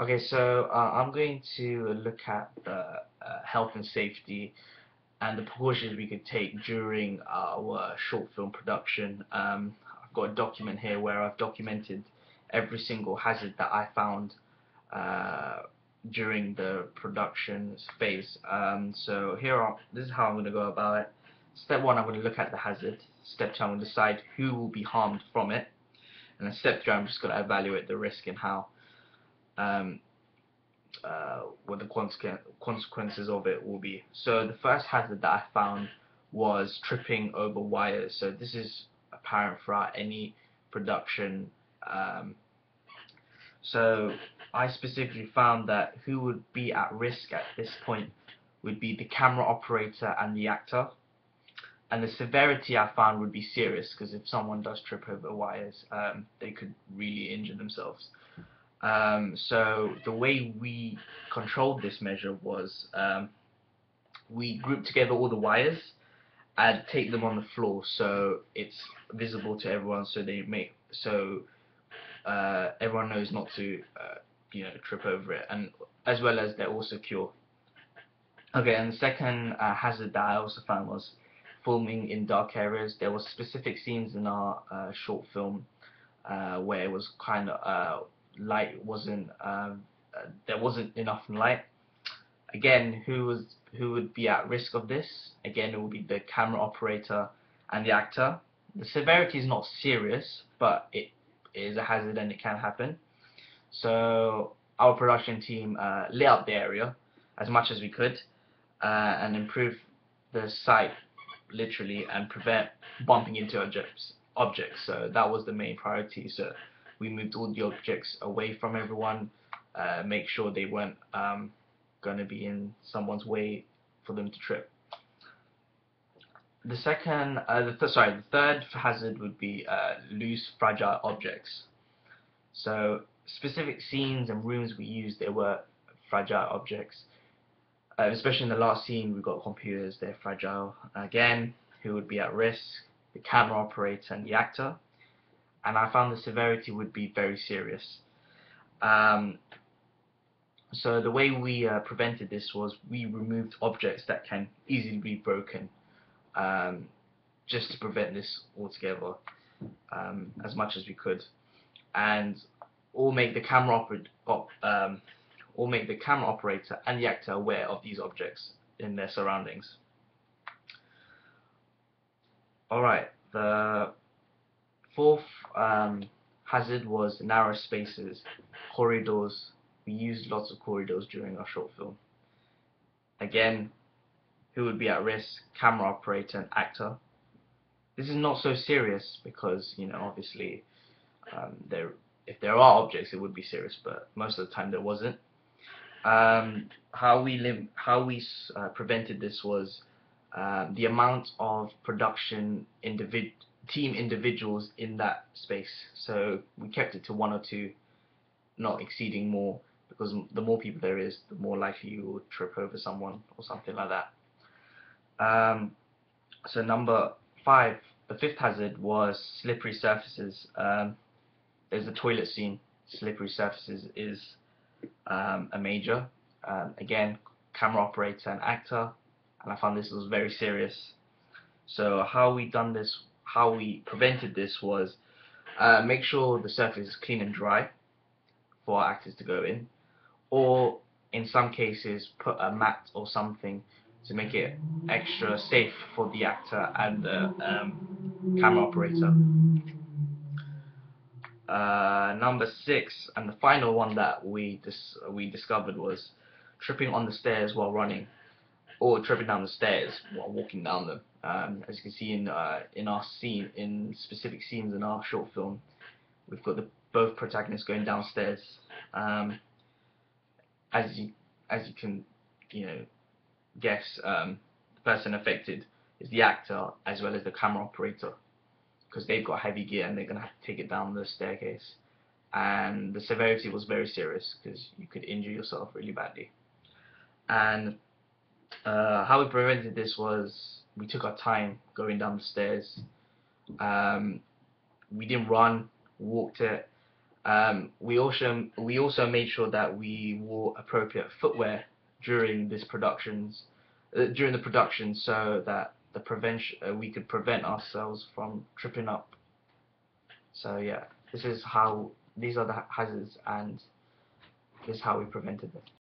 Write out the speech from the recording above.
Okay, so I'm going to look at the health and safety and the precautions we could take during our short film production. I've got a document here where I've documented every single hazard that I found uh, during the production phase. This is how I'm going to go about it. Step one, I'm going to look at the hazard. Step two, I'm going to decide who will be harmed from it. And then step three, I'm just going to evaluate the risk and how um, what the consequences of it will be. So the first hazard that I found was tripping over wires. So this is apparent throughout any production. Um, so I specifically found that who would be at risk at this point would be the camera operator and the actor. And the severity I found would be serious because if someone does trip over wires, they could really injure themselves. So the way we controlled this measure was we grouped together all the wires and take them on the floor so it's visible to everyone, so everyone knows not to trip over it, and as well as they're all secure. Okay, and the second hazard that I also found was filming in dark areas. There were specific scenes in our short film where it was kind of light wasn't there wasn't enough light. Again, who would be at risk of this? Again, it would be the camera operator and the actor. The severity is not serious, but it is a hazard and it can happen. So our production team lit up the area as much as we could and improve the site literally and prevent bumping into objects. So that was the main priority. So we moved all the objects away from everyone, make sure they weren't going to be in someone's way for them to trip. The third hazard would be loose, fragile objects. So specific scenes and rooms we used, there were fragile objects. Especially in the last scene, we've got computers, they're fragile. Again, who would be at risk? The camera operator and the actor. And I found the severity would be very serious. Um, so the way we prevented this was we removed objects that can easily be broken, just to prevent this altogether, as much as we could, and all make the camera operator and the actor aware of these objects in their surroundings. Alright, the fourth hazard was narrow spaces, corridors. We used lots of corridors during our short film. Again, who would be at risk? Camera operator and actor. This is not so serious because, obviously, if there are objects, it would be serious, but most of the time there wasn't. How we prevented this was the amount of production team individuals in that space. So we kept it to one or two, not exceeding more, because the more people there is, the more likely you will trip over someone or something like that. So number 5, the fifth hazard was slippery surfaces. There's the toilet scene. Slippery surfaces is a major. Again, camera operator and actor, and I found this was very serious. So how we prevented this was make sure the surface is clean and dry for our actors to go in, or in some cases put a mat or something to make it extra safe for the actor and the camera operator. Number 6, and the final one that we discovered, was tripping on the stairs while running, or tripping down the stairs while walking down them. As you can see in specific scenes in our short film, we've got both protagonists going downstairs. As you can guess, the person affected is the actor as well as the camera operator, because they've got heavy gear and they're going to have to take it down the staircase. And the severity was very serious because you could injure yourself really badly. And how we prevented this was we took our time going down the stairs. We didn't run, we walked it, We also made sure that we wore appropriate footwear during during the production, so that the prevention we could prevent ourselves from tripping up. So yeah, these are the hazards, and this is how we prevented them.